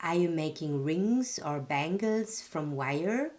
Are you making rings or bangles from wire?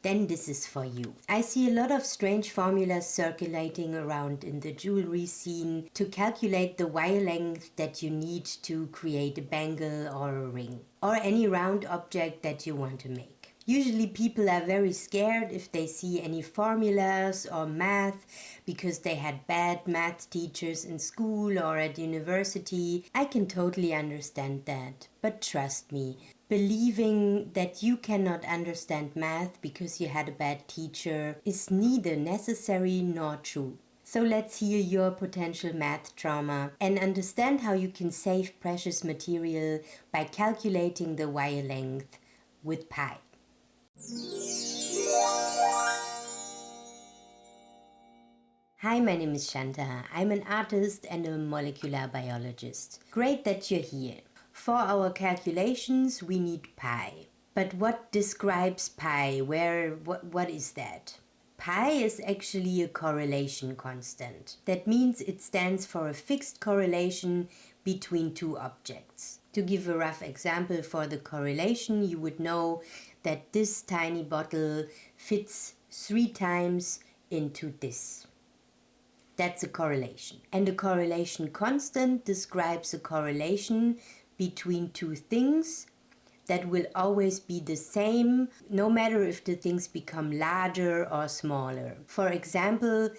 Then this is for you. I see a lot of strange formulas circulating around in the jewelry scene to calculate the wire length that you need to create a bangle or a ring, or any round object that you want to make. Usually people are very scared if they see any formulas or math because they had bad math teachers in school or at university. I can totally understand that, but trust me, believing that you cannot understand math because you had a bad teacher is neither necessary nor true. So let's heal your potential math trauma and understand how you can save precious material by calculating the wire length with pi. Hi, my name is Shanta. I'm an artist and a molecular biologist. Great that you're here. For our calculations, we need pi. But what describes pi? What is that? Pi is actually a correlation constant. That means it stands for a fixed correlation between two objects. To give a rough example for the correlation, you would know that this tiny bottle fits 3 times into this. That's a correlation. And a correlation constant describes a correlation between two things that will always be the same, no matter if the things become larger or smaller. For example,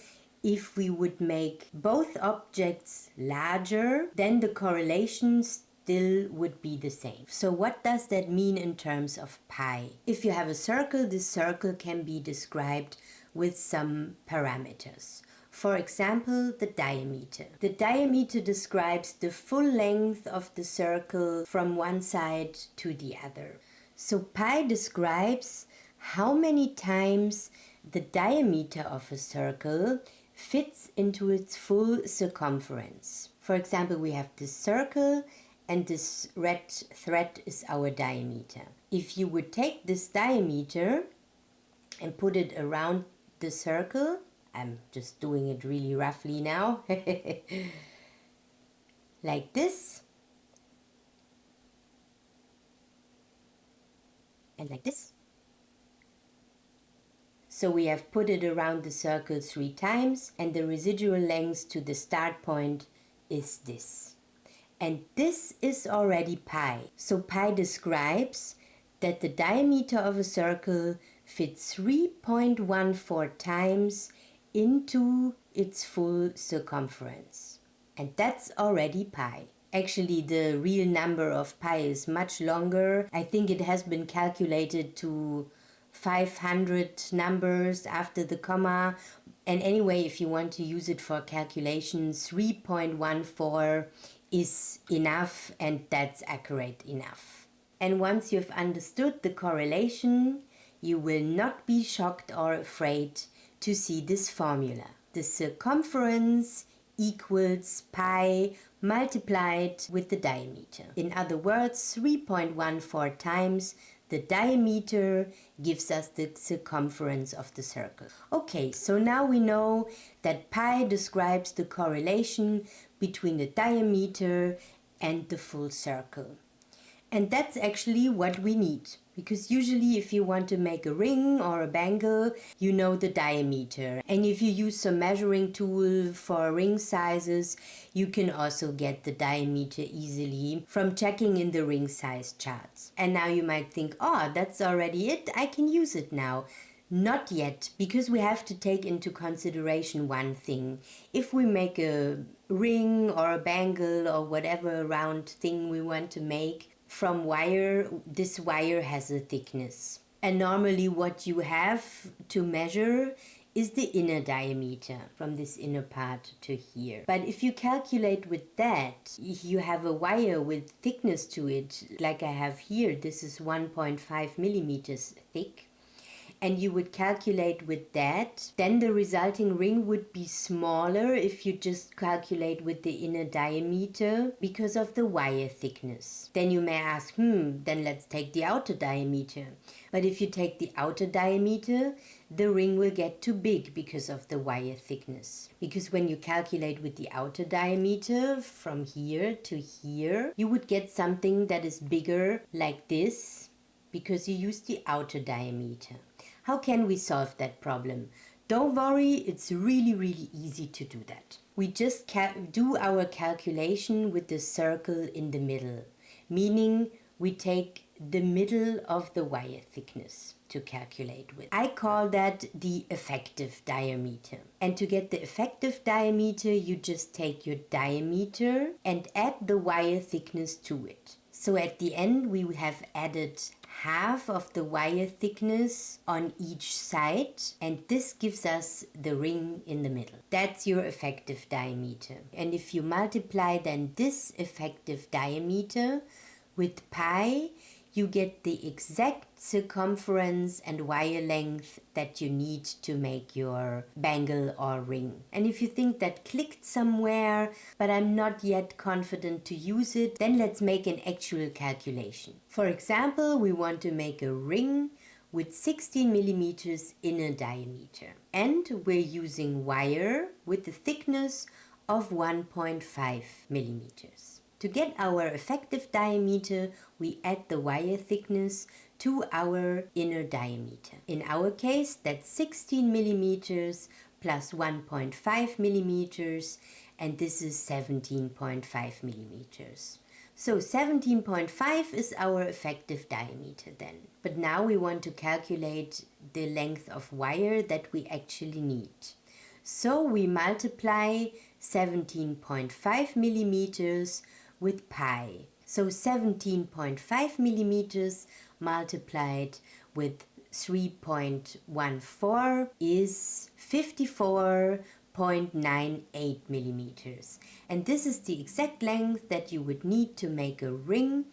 if we would make both objects larger, then the correlation still would be the same. So what does that mean in terms of pi? If you have a circle, this circle can be described with some parameters. For example, the diameter. The diameter describes the full length of the circle from one side to the other. So pi describes how many times the diameter of a circle fits into its full circumference. For example, we have this circle and this red thread is our diameter. If you would take this diameter and put it around the circle, I'm just doing it really roughly now, like this, and like this. So we have put it around the circle 3 times, and the residual length to the start point is this. And this is already pi. So pi describes that the diameter of a circle fits 3.14 times into its full circumference. And that's already pi. Actually, the real number of pi is much longer. I think it has been calculated to 500 numbers after the comma. And anyway, if you want to use it for calculations, 3.14 is enough, and that's accurate enough. And once you've understood the correlation, you will not be shocked or afraid to see this formula. The circumference equals pi multiplied with the diameter. In other words, 3.14 times the diameter gives us the circumference of the circle. Okay, so now we know that pi describes the correlation between the diameter and the full circle. And that's actually what we need. Because usually if you want to make a ring or a bangle, you know the diameter. And if you use some measuring tool for ring sizes, you can also get the diameter easily from checking in the ring size charts. And now you might think, oh, that's already it, I can use it now. Not yet, because we have to take into consideration one thing. If we make a ring or a bangle or whatever round thing we want to make, from wire, this wire has a thickness. And normally what you have to measure is the inner diameter from this inner part to here. But if you calculate with that, you have a wire with thickness to it, like I have here, this is 1.5 millimeters thick. And you would calculate with that, then the resulting ring would be smaller if you just calculate with the inner diameter because of the wire thickness. Then you may ask, then let's take the outer diameter. But if you take the outer diameter, the ring will get too big because of the wire thickness. Because when you calculate with the outer diameter from here to here, you would get something that is bigger like this because you use the outer diameter. How can we solve that problem? Don't worry, it's really easy to do that. We just do our calculation with the circle in the middle, meaning we take the middle of the wire thickness to calculate with. I call that the effective diameter. And to get the effective diameter, you just take your diameter and add the wire thickness to it. So at the end, we have added half of the wire thickness on each side, and this gives us the ring in the middle. That's your effective diameter. And if you multiply then this effective diameter with pi, you get the exact circumference and wire length that you need to make your bangle or ring. And if you think that clicked somewhere, but I'm not yet confident to use it, then let's make an actual calculation. For example, we want to make a ring with 16 millimeters inner diameter. And we're using wire with a thickness of 1.5 millimeters. To get our effective diameter, we add the wire thickness to our inner diameter. In our case, that's 16 millimeters plus 1.5 millimeters, and this is 17.5 millimeters. So 17.5 is our effective diameter then. But now we want to calculate the length of wire that we actually need. So we multiply 17.5 millimeters with pi. So 17.5 millimeters multiplied with 3.14 is 54.98 millimeters. And this is the exact length that you would need to make a ring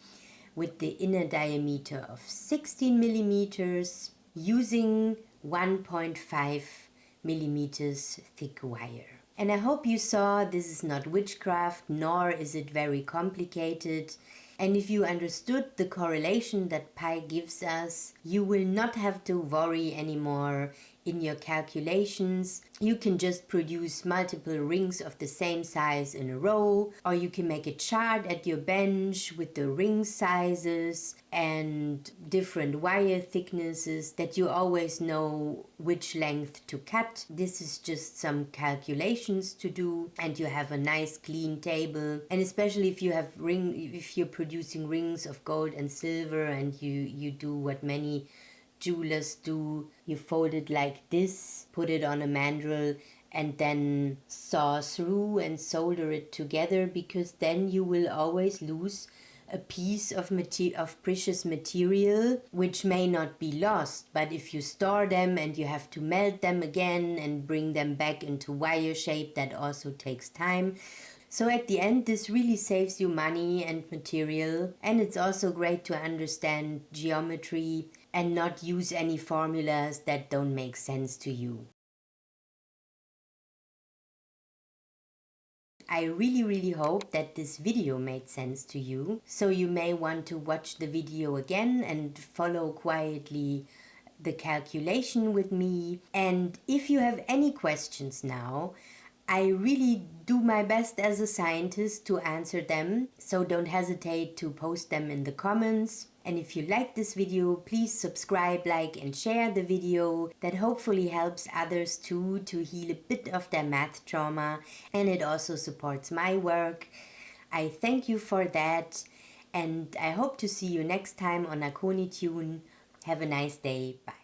with the inner diameter of 16 millimeters using 1.5 millimeters thick wire. And I hope you saw this is not witchcraft, nor is it very complicated. And if you understood the correlation that pi gives us, you will not have to worry anymore in your calculations. You can just produce multiple rings of the same size in a row, or you can make a chart at your bench with the ring sizes and different wire thicknesses that you always know which length to cut. This is just some calculations to do, and you have a nice clean table. And especially if you're producing rings of gold and silver, and you do what many jewelers do, you fold it like this, put it on a mandrel, and then saw through and solder it together, because then you will always lose a piece of precious material, which may not be lost, but if you store them and you have to melt them again and bring them back into wire shape, that also takes time. So at the end, this really saves you money and material, and it's also great to understand geometry and not use any formulas that don't make sense to you. I really hope that this video made sense to you, so you may want to watch the video again and follow quietly the calculation with me. And if you have any questions now, I really do my best as a scientist to answer them, so don't hesitate to post them in the comments. And if you like this video, please subscribe, like and share the video. That hopefully helps others too to heal a bit of their math trauma, and it also supports my work. I thank you for that, and I hope to see you next time on Akoni Tune. Have a nice day. Bye.